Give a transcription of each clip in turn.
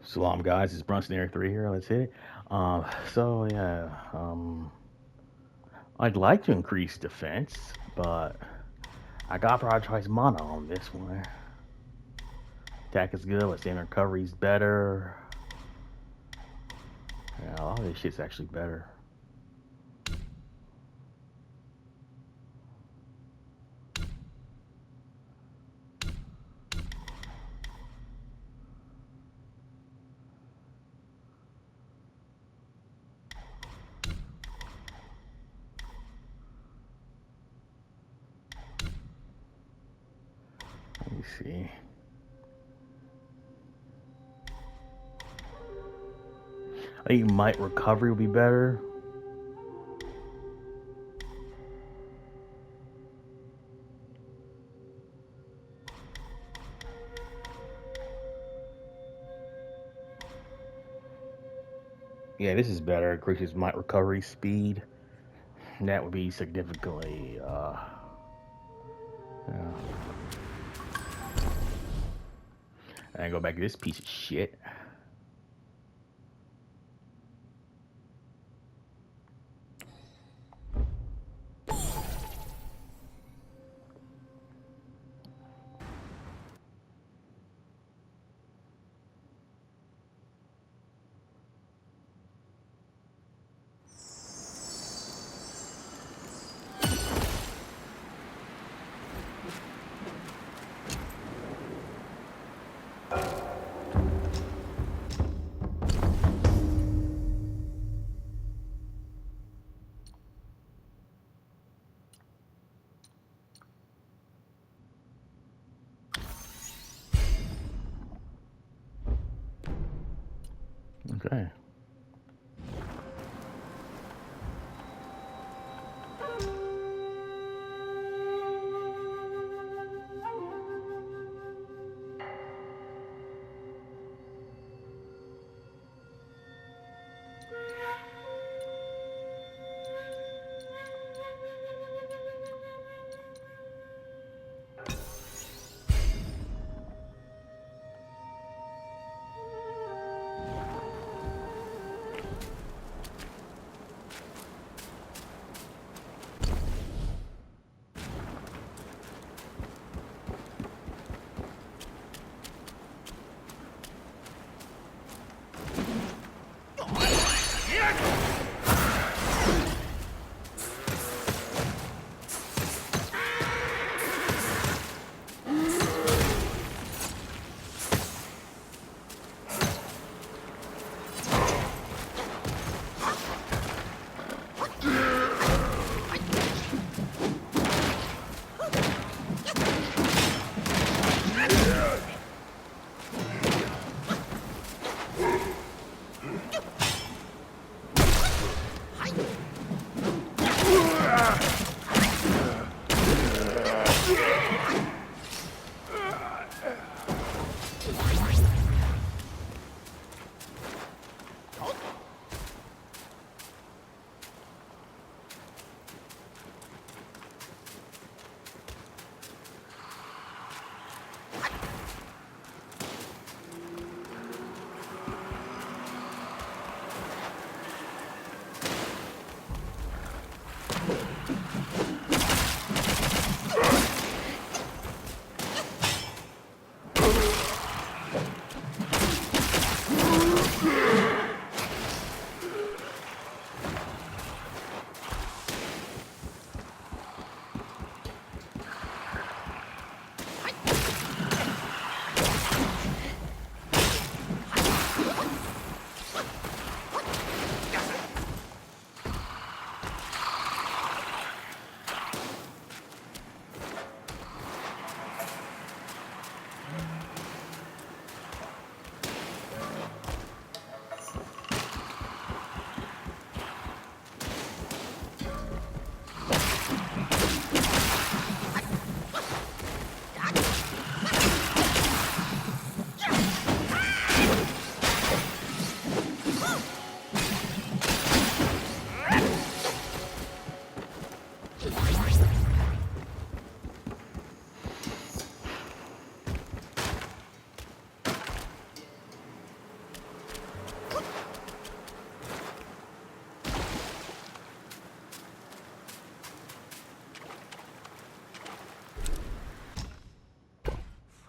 Salam guys, it's Brunson Air 3 here. Let's hit it. So yeah, I'd like to increase defense, but I gotta prioritize mana on this one. Attack is good, but standard recovery is better. Yeah, a lot of this shit's actually better. Let me see. I think might recovery will be better. Yeah, this is better. Increases might recovery speed. That would be significantly, yeah. And go back to this piece of shit. Okay.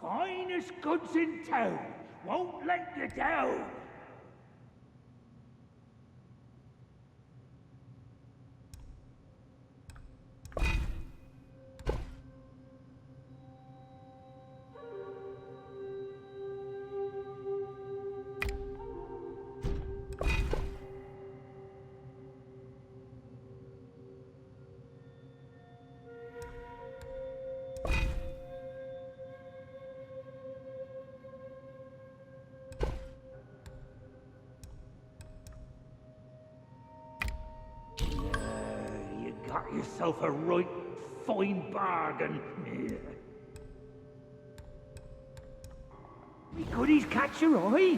finest goods in town. Won't let you down. Got yourself a right fine bargain. Me goodies catch your eye?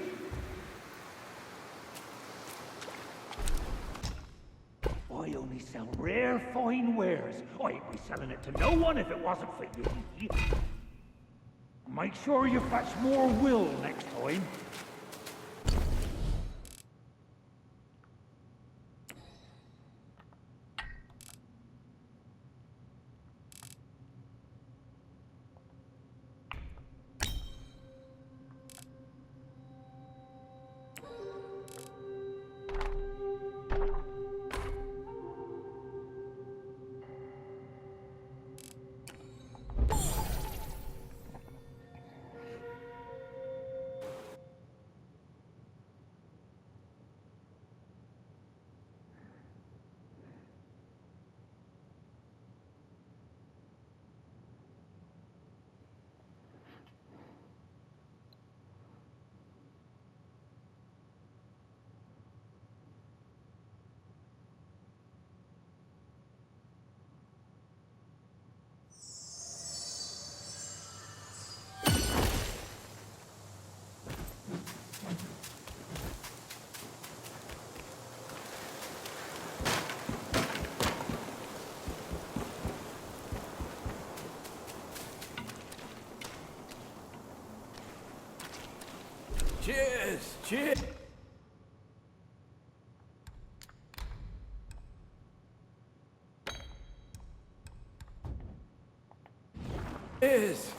I only sell rare fine wares. I'd be selling it to no one if it wasn't for you. Make sure you fetch more will next time. Cheers! Cheers! Cheers!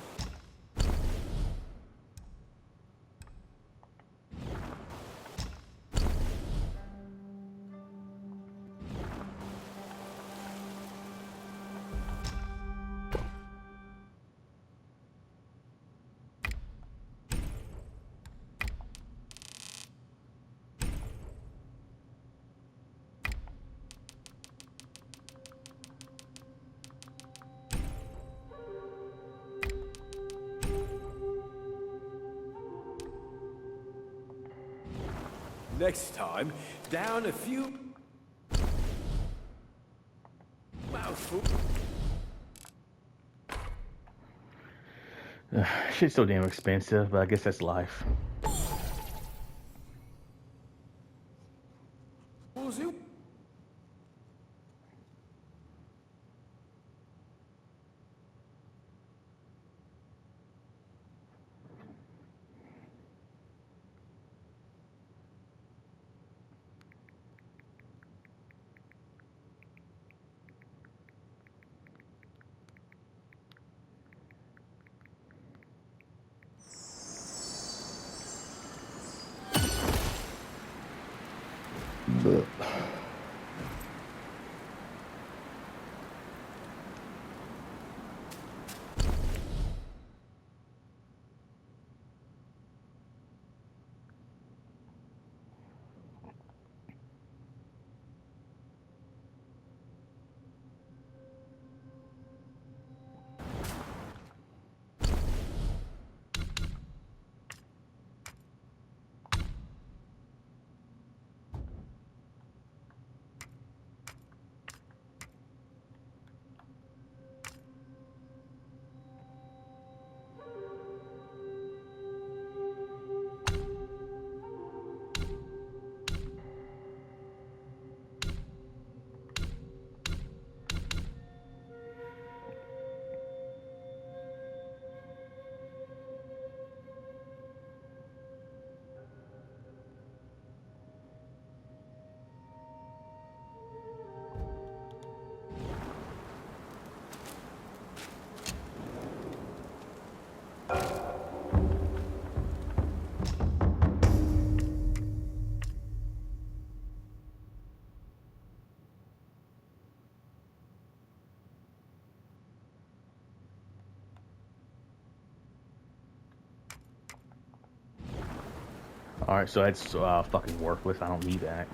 Next time, down a few mouthful. Shit's so damn expensive, but I guess that's life. Was it? Alright, so that's fucking worthless. I don't need that.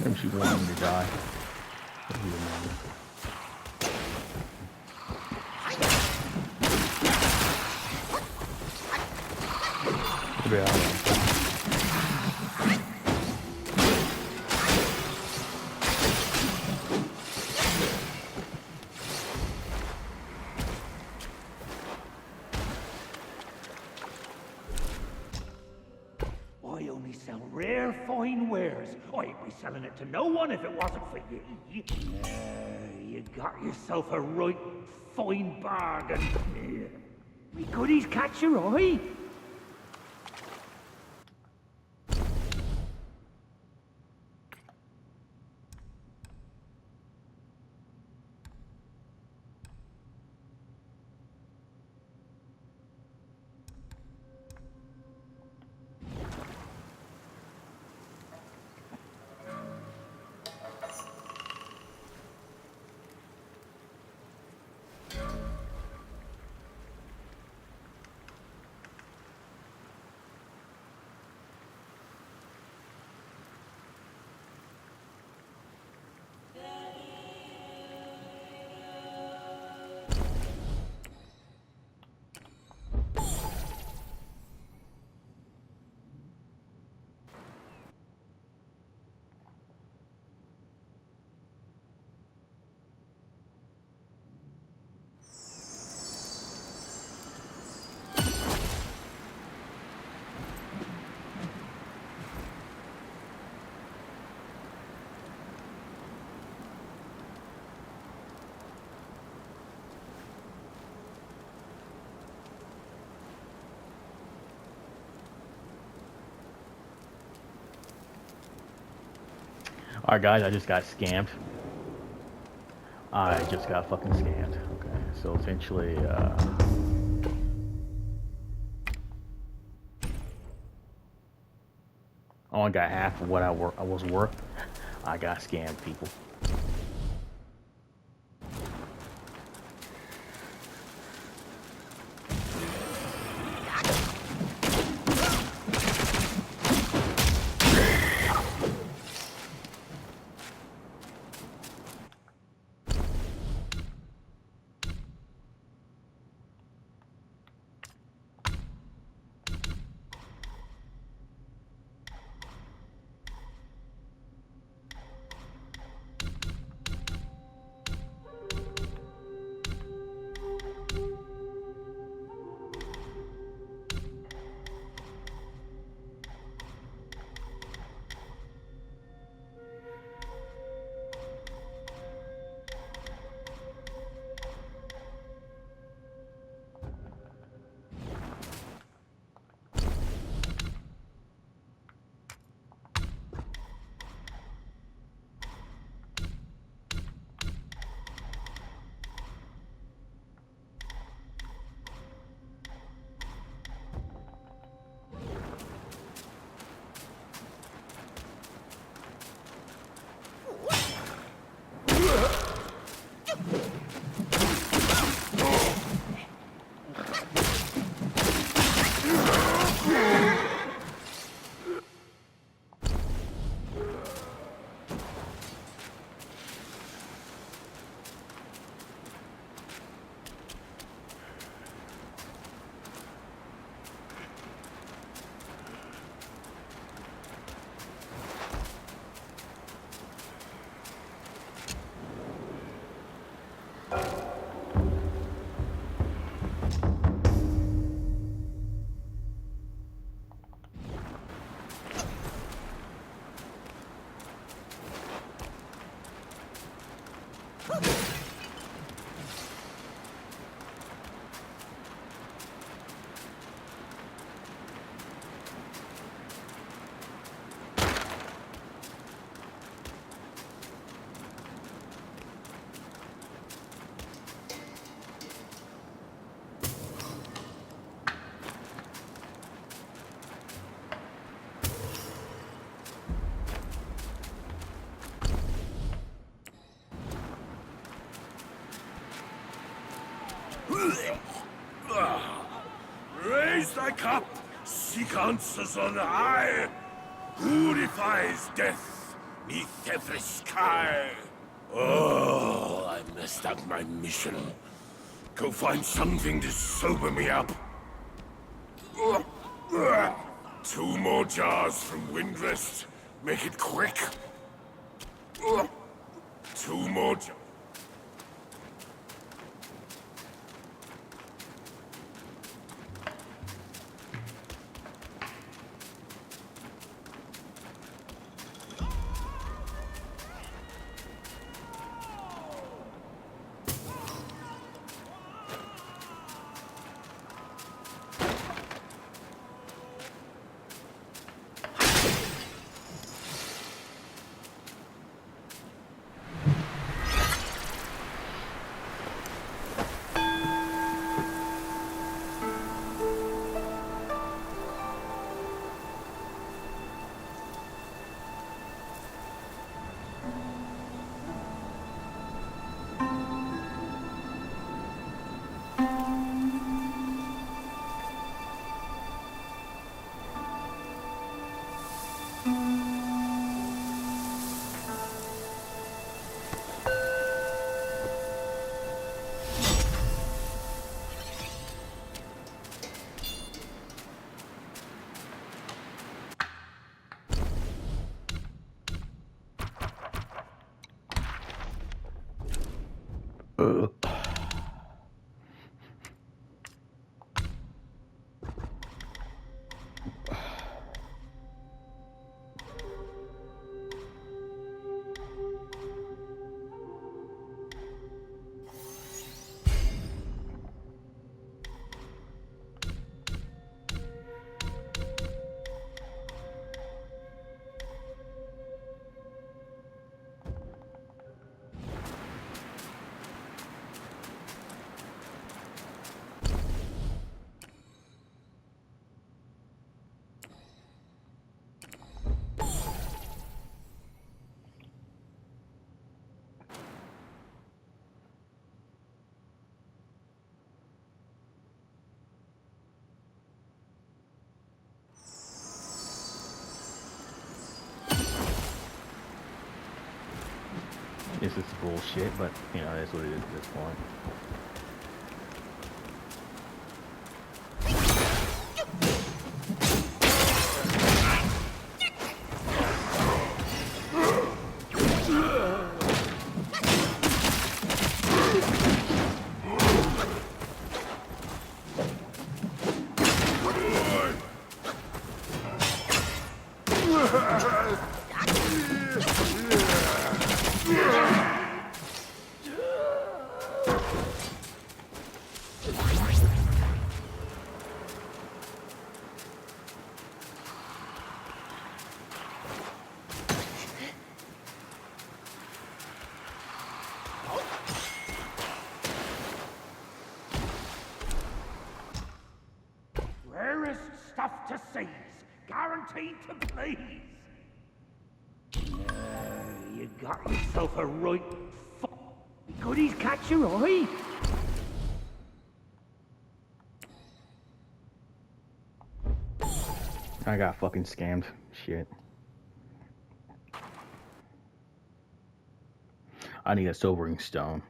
Maybe she wanted him to die. I only sell rare, fine wares. I'd be selling it to no one if it wasn't for you. You got yourself a right fine bargain. Me goodies catch your eye? Alright guys, I just got scammed. I just got fucking scammed. Okay, so essentially, I only got half of what I was worth. I got scammed, people. Raise thy cup, seek answers on high. Who defies death neath every sky? Oh, I messed up my mission. Go find something to sober me up. 2 more jars from Windrest. Make it quick. 2 more jars. This is bullshit, but you know, that's what it is at this point. Rarest stuff to seize, guaranteed to please. You got yourself a right goodies catch your eye. I got fucking scammed. Shit. I need a sobering stone.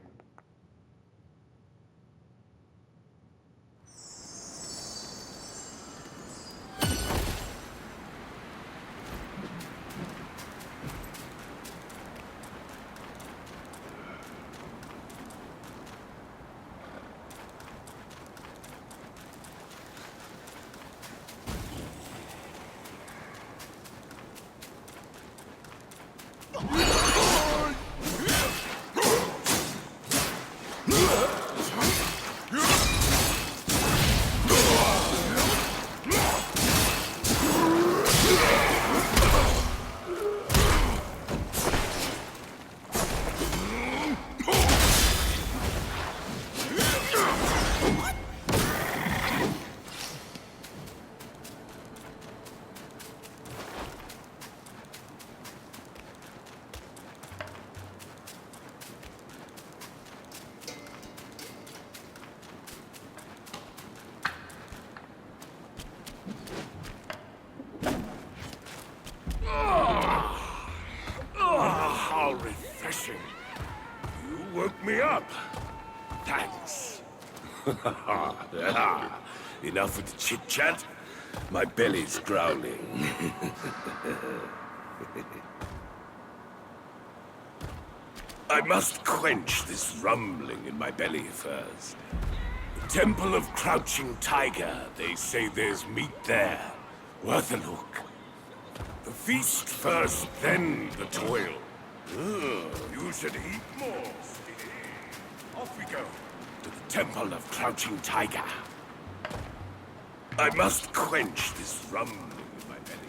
How refreshing. You woke me up. Thanks. Enough with the chit-chat. My belly's growling. I must quench this rumbling in my belly first. The Temple of Crouching Tiger. They say there's meat there. Worth a look. The feast first, then the toil. You should eat more, Stevie. Off we go. To the Temple of Crouching Tiger. I must quench this rumbling in my belly.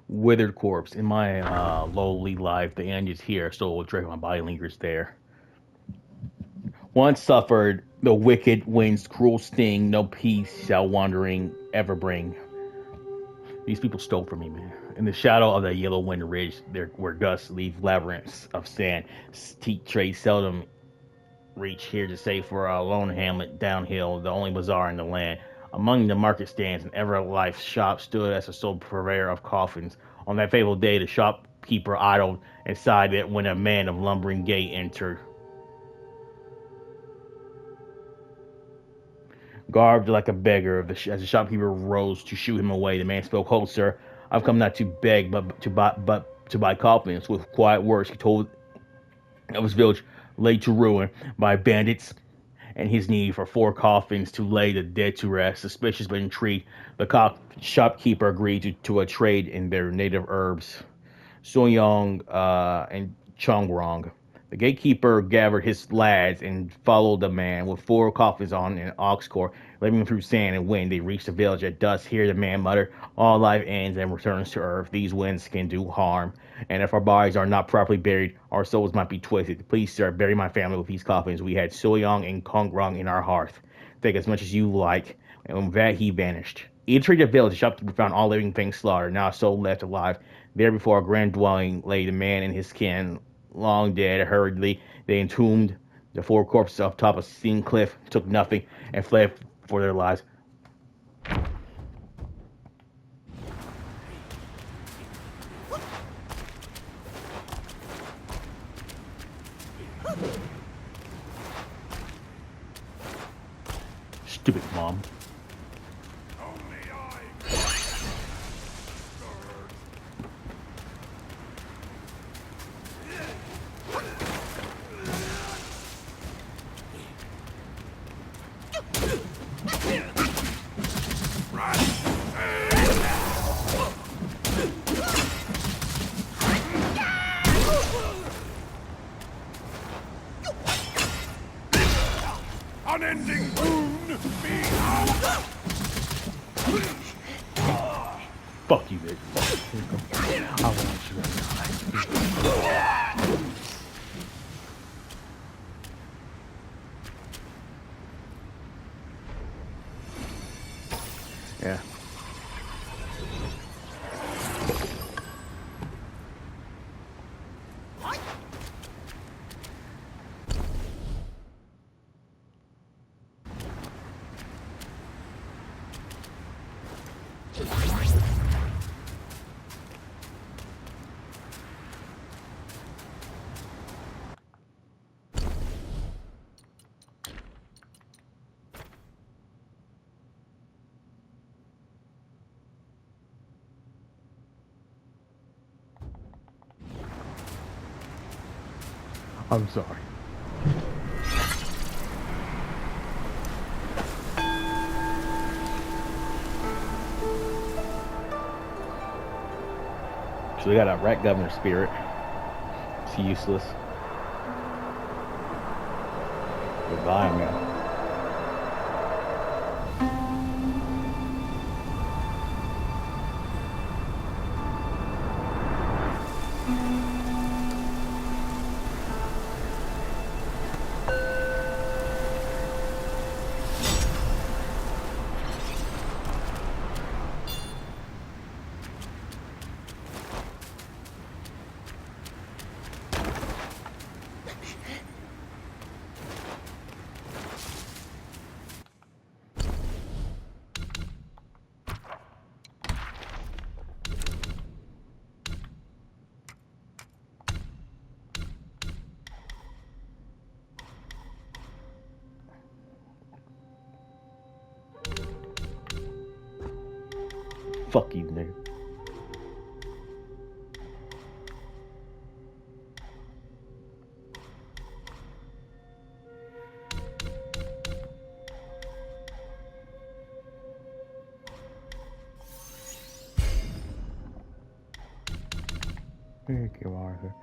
Withered corpse. In my lowly life, the end is here. Soul will drink, my body lingers there. Once suffered the wicked wind's cruel sting, no peace shall wandering ever bring. These people stole from me, man. In the shadow of the yellow wind ridge, there where gusts leave labyrinths of sand. Teak trade seldom reach here to save for a lone hamlet downhill, the only bazaar in the land. Among the market stands, an ever-life shop stood as a sole purveyor of coffins. On that fateful day, the shopkeeper idled and sighed it when a man of lumbering gait entered. Garbed like a beggar, as the shopkeeper rose to shoo him away, the man spoke, "Hold, sir, I've come not to beg, but to buy coffins." With quiet words, he told of his village laid to ruin by bandits, and his need for 4 coffins to lay the dead to rest. Suspicious but intrigued, the shopkeeper agreed to a trade in their native herbs, Soyong and Chongrong. The gatekeeper gathered his lads and followed the man with 4 coffins on an ox cart. Living through sand and wind, they reached the village at dusk. Here the man muttered, "All life ends and returns to earth. These winds can do harm, and if our bodies are not properly buried, our souls might be twisted. Please, sir, bury my family with these coffins. We had Soyoung and Kongrong in our hearth. Take as much as you like." And with that, he vanished. Entering the village, the shopkeeper found all living things slaughtered, not a soul left alive. There before a grand dwelling lay the man and his kin, long dead. Hurriedly, they entombed the 4 corpses up top of a steep cliff, took nothing, and fled for their lives. Stupid mom. Unending boon, be out! Fuck you, bitch. I want you to die. Yeah. I'm sorry. So we got a rat governor spirit. It's useless. Goodbye, man. Fuck you, nigga. Here, get Arthur.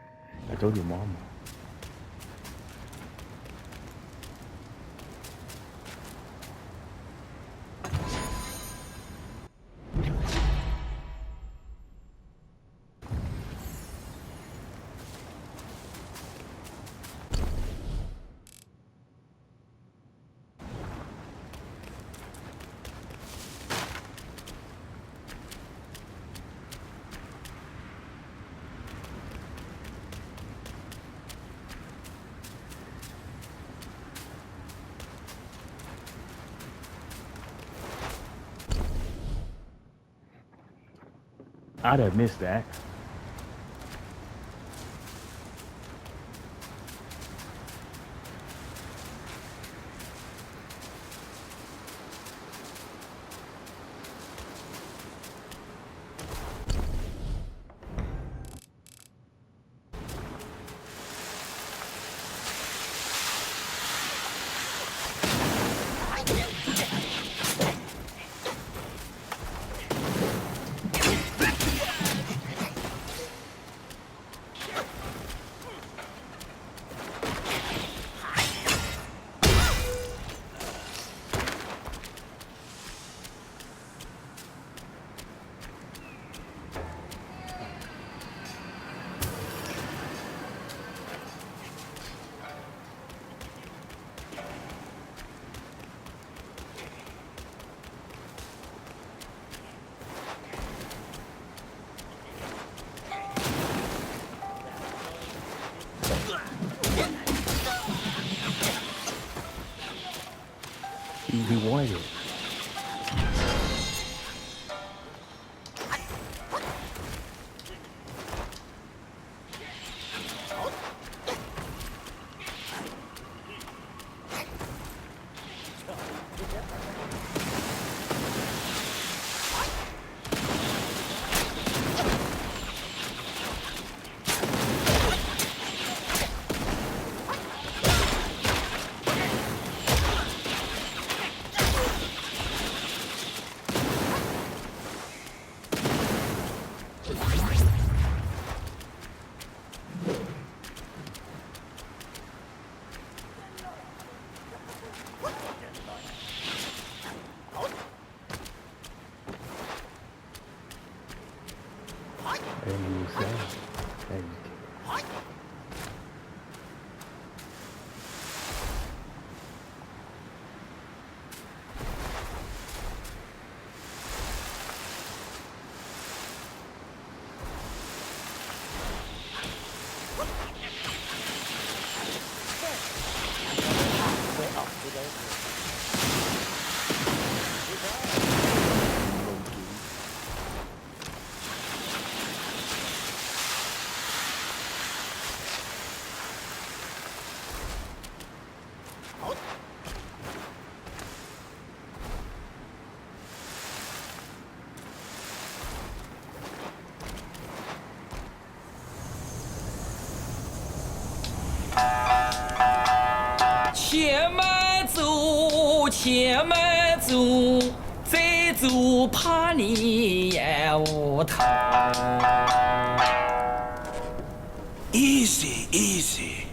I told your mom. I'd have missed that. He wanted it. And you say, and且慢走，且慢走，再走怕你也无头。Easy, easy.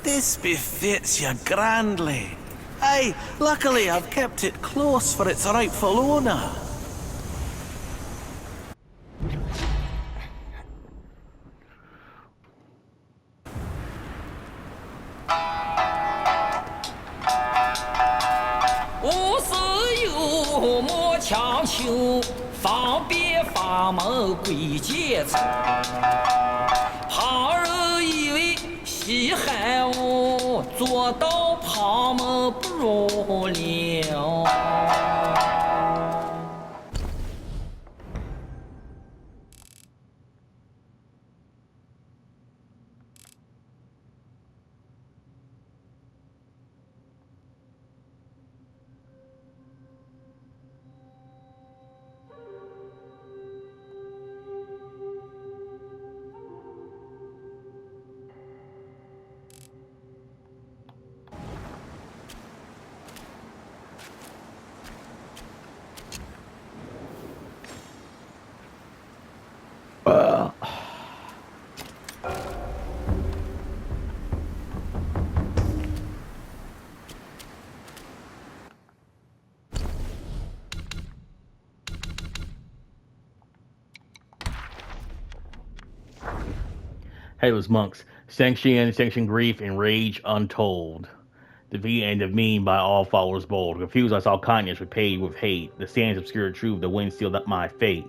This befits you grandly. Aye, luckily I've kept it close for its rightful owner.无事有莫强求，方便法门归结仇。旁人以为稀罕我，做到旁门不入了。Headless monks, sanction grief, and rage untold. Defeat and demeaned by all followers bold. Confused I saw kindness repaid with hate. The sands obscured truth, the wind sealed up my fate.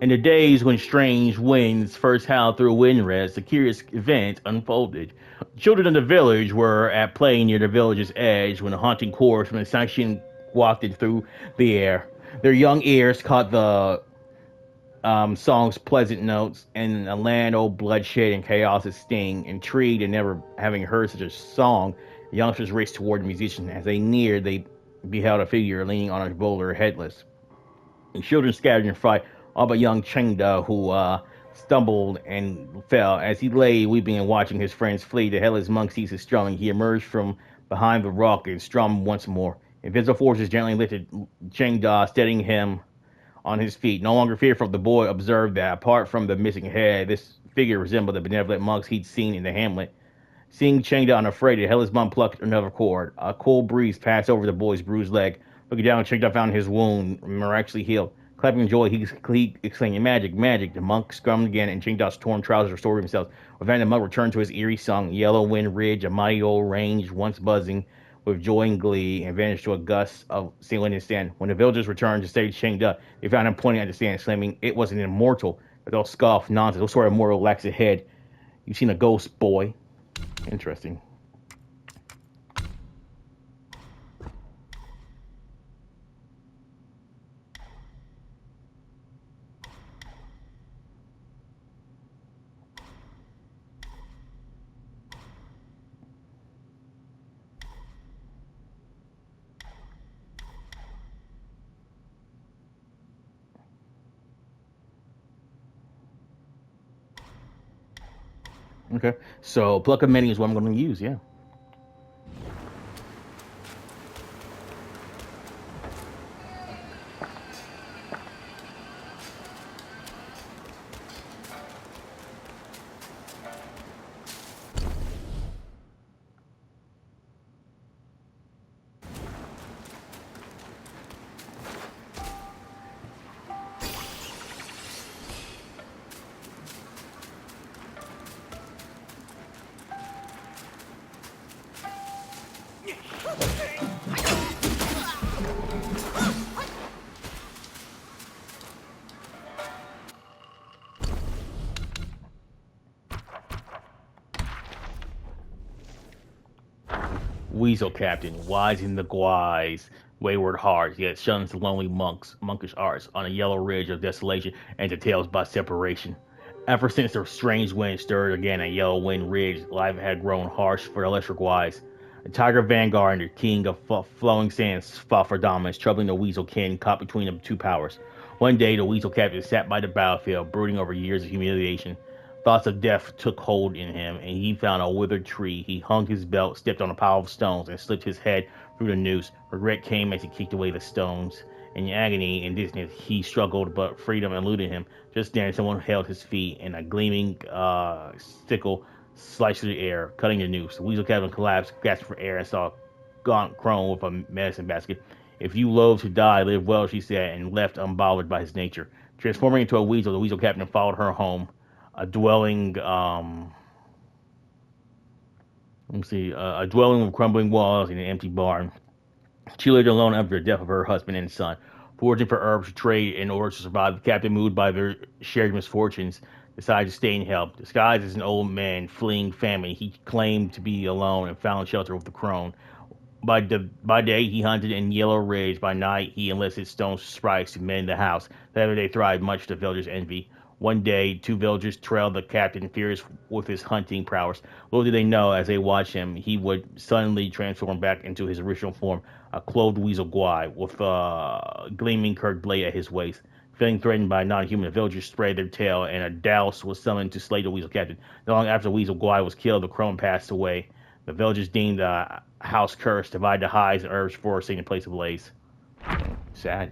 In the days when strange winds first howled through windrest, a curious event unfolded. Children of the village were at play near the village's edge when a haunting chorus from the sanction wafted through the air. Their young ears caught the song's pleasant notes, and a land old bloodshed and chaos' sting. Intrigued and never having heard such a song, the youngsters raced toward the musician. As they neared, they beheld a figure leaning on a boulder, headless. The children scattered in fright, all but young Chengda, who stumbled and fell. As he lay weeping and watching his friends flee, the headless monk ceased his strumming. He emerged from behind the rock and strummed once more. Invisible forces gently lifted Chengda, steadying him on his feet. No longer fearful, the boy observed that, apart from the missing head, this figure resembled the benevolent monks he'd seen in the hamlet. Seeing Chengda unafraid, the headless monk plucked another cord. A cool breeze passed over the boy's bruised leg. Looking down, Chengda found his wound miraculously healed. Clapping in joy, he exclaimed, "Magic, magic!" The monk screamed again, and Chengda's torn trousers restored themselves. Within the monk returned to his eerie song, Yellow Wind Ridge, a mighty old range, once buzzing with joy and glee, and vanished to a gust of sailing in sand. When the villagers returned to stage Chengda, they found him pointing at the sand, slamming, "It was an immortal." But they'll scoff, "Nonsense, what sort of immortal lacks a head? You've seen a ghost, boy." Interesting. Okay, so pluck of many is what I'm going to use. Yeah. Weasel Captain, wise in the guise, wayward hearts, yet shuns the lonely monkish arts, on a yellow ridge of desolation and details by separation. Ever since the strange wind stirred again at Yellow Wind Ridge, life had grown harsh for the electric wise. The Tiger Vanguard and the King of Flowing Sands fought for dominance, troubling the Weasel kin caught between the two powers. One day, the Weasel Captain sat by the battlefield, brooding over years of humiliation. Thoughts of death took hold in him, and he found a withered tree. He hung his belt, stepped on a pile of stones, and slipped his head through the noose. Regret came as he kicked away the stones. In agony and dizziness, he struggled, but freedom eluded him. Just then, someone held his feet, and a gleaming sickle sliced through the air, cutting the noose. The Weasel Captain collapsed, gasped for air, and saw a gaunt crone with a medicine basket. "If you loathe to die, live well," she said, and left unbothered by his nature. Transforming into a weasel, the Weasel Captain followed her home, a dwelling. A dwelling with crumbling walls and an empty barn. She lived alone after the death of her husband and son, foraging for herbs to trade in order to survive. The captain, moved by their shared misfortunes, decided to stay and help. Disguised as an old man fleeing famine, he claimed to be alone and found shelter with the crone. By day, he hunted in Yellow Ridge. By night, he enlisted stone sprites to mend the house. Together they thrived, much to the villagers' envy. One day, two villagers trailed the captain, furious with his hunting prowess. Little did they know, as they watched him, he would suddenly transform back into his original form, a clothed weasel guai, with a gleaming curved blade at his waist. Feeling threatened by a non-human, the villagers spread their tail, and a douse was summoned to slay the weasel captain. Not long after the weasel guai was killed, the crone passed away. The villagers deemed the house cursed, divided the hides and herbs for a second place ablaze. Sad.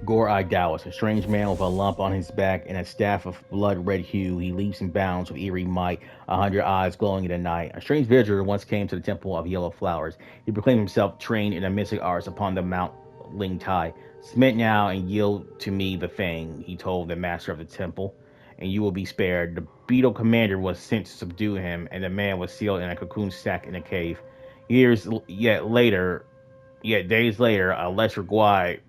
Gore-eye Dallas, a strange man with a lump on his back and a staff of blood-red hue. He leaps and bounds with eerie might, 100 eyes glowing in the night. A strange visitor once came to the temple of yellow flowers. He proclaimed himself trained in the mystic arts upon the Mount Ling Tai. Submit now and yield to me the fang, he told the master of the temple, and you will be spared. The beetle commander was sent to subdue him, and the man was sealed in a cocoon sack in a cave. Years yet days later, a lesser guide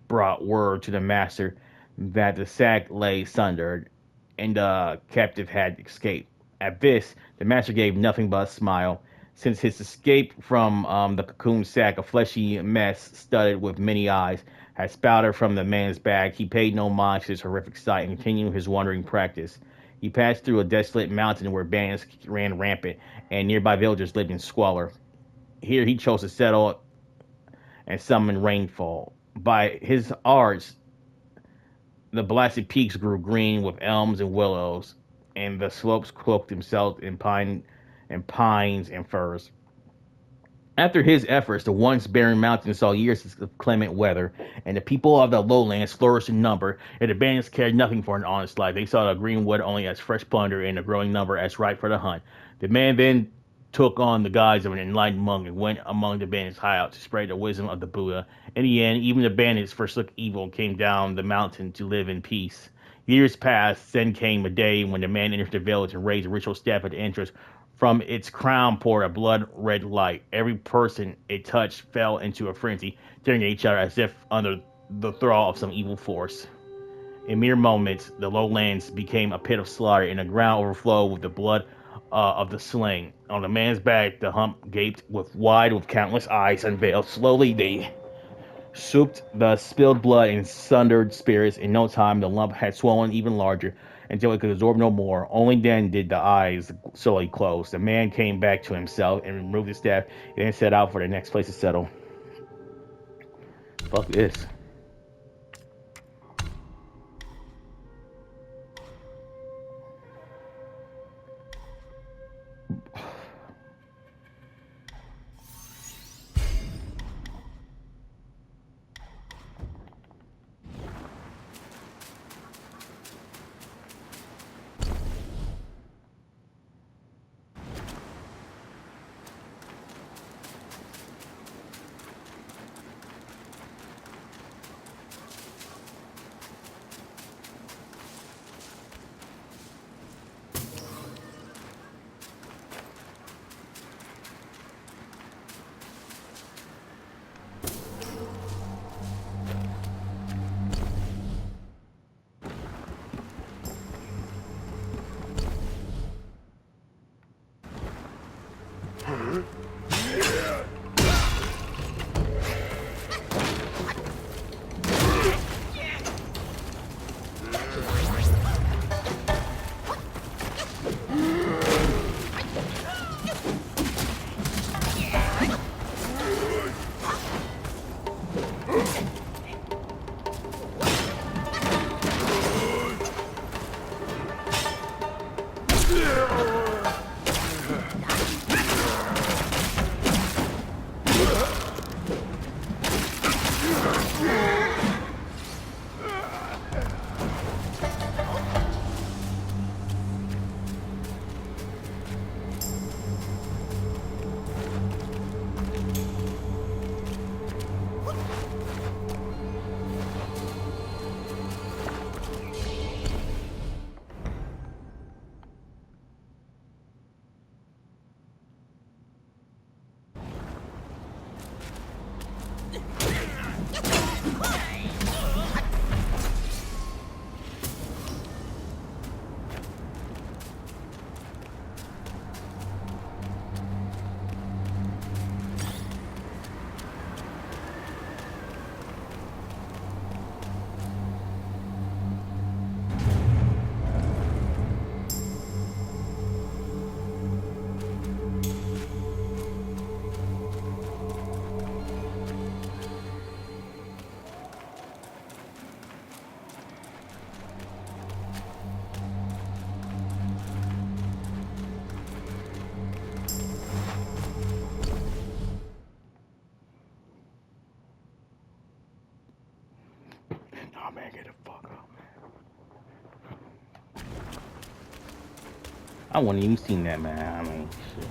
brought word to the master that the sack lay sundered and the captive had escaped. At this, the master gave nothing but a smile. Since his escape from the cocoon sack, a fleshy mess studded with many eyes had spouted from the man's bag. He paid no mind to this horrific sight and continued his wandering practice. He passed through a desolate mountain where bandits ran rampant and nearby villagers lived in squalor. Here he chose to settle and summon rainfall. By his arts, the blasted peaks grew green with elms and willows, and the slopes cloaked themselves in pines and firs. After his efforts, the once barren mountains saw years of clement weather, and the people of the lowlands flourished in number, and the bandits cared nothing for an honest life. They saw the green wood only as fresh plunder and the growing number as ripe for the hunt. The man then took on the guise of an enlightened monk and went among the bandits' hideouts to spread the wisdom of the Buddha. In the end, even the bandits forsook evil and came down the mountain to live in peace. Years passed, then came a day when the man entered the village and raised a ritual staff at the entrance. From its crown poured a blood-red light. Every person it touched fell into a frenzy, tearing at each other as if under the thrall of some evil force. In mere moments, the lowlands became a pit of slaughter, and the ground overflowed with the blood of the slain. On the man's back, the hump gaped with countless eyes unveiled. Slowly, they souped the spilled blood and sundered spirits. In no time, the lump had swollen even larger until it could absorb no more. Only then did the eyes slowly close. The man came back to himself and removed his staff, and then set out for the next place to settle. Fuck this. I wouldn't even seen that, man. I mean, shit.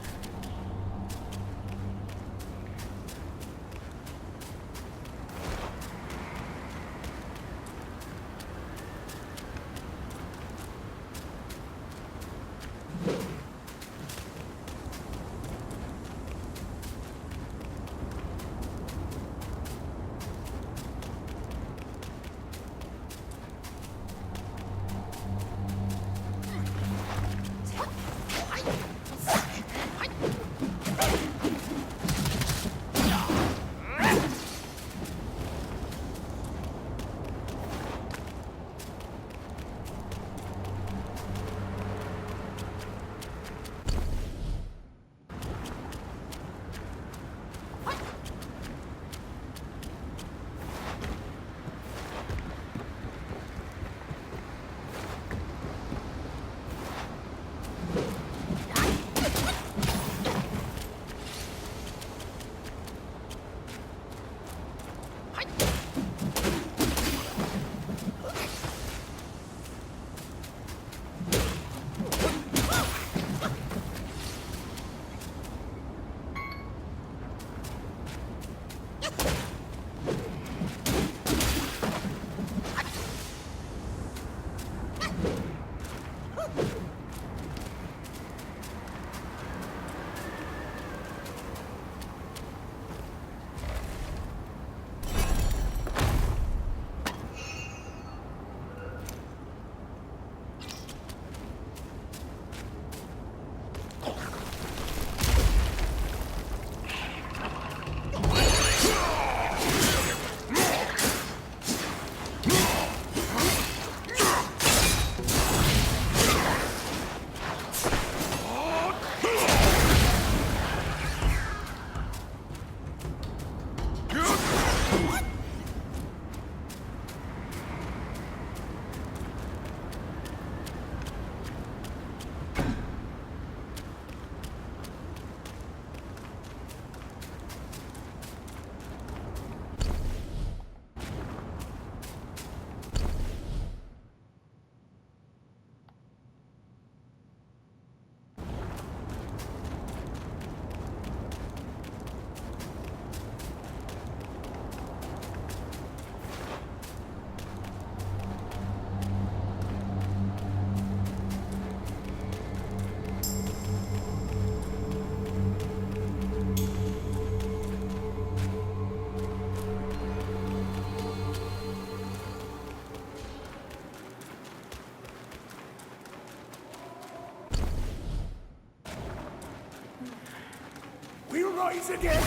We'll rise again!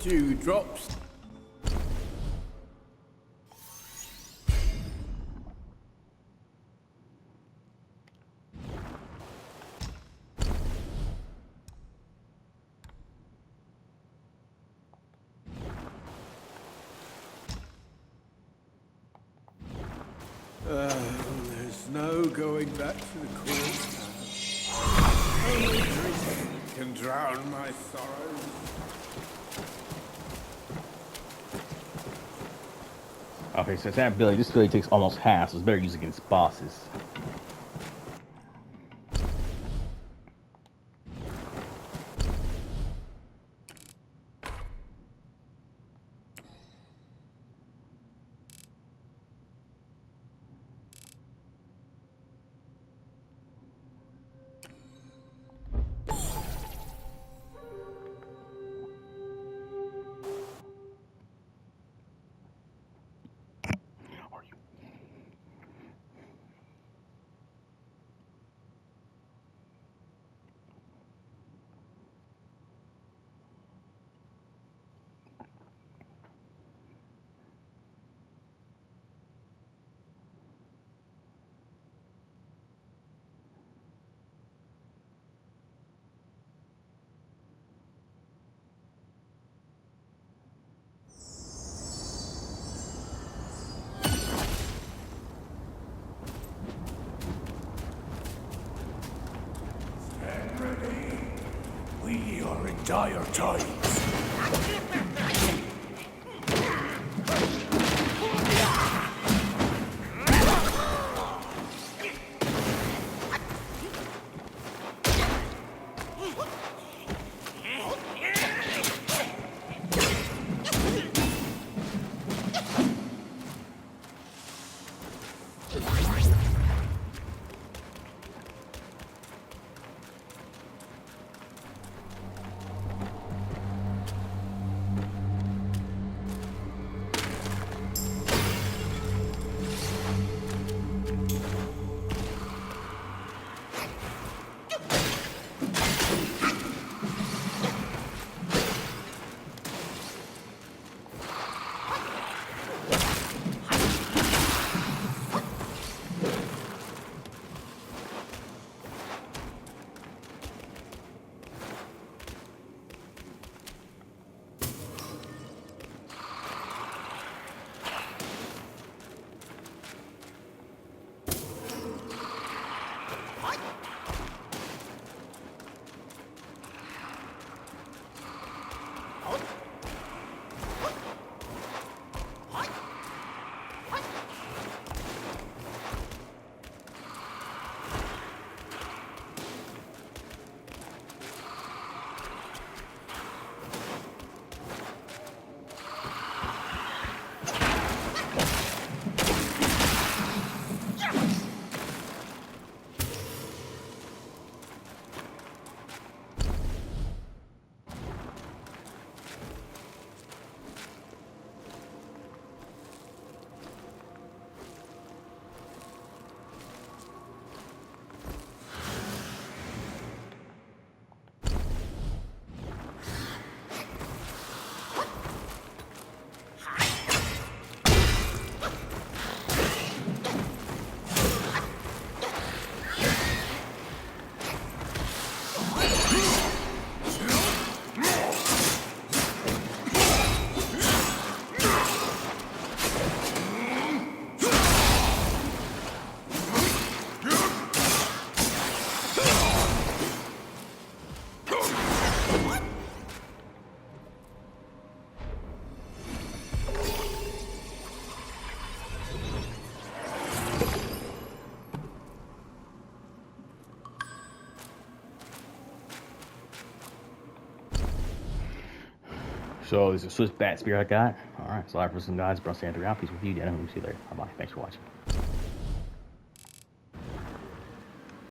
Two drops. no going back to the court. Only drink can drown my sorrows. Okay, so that ability, this ability takes almost half, so it's better used against bosses. We are in dire times. So there's a Swiss bat spear I got. Alright, so I for some guys, bro, staying throughout. Peace with you, Dan. We'll see you later. Bye bye. Thanks for watching.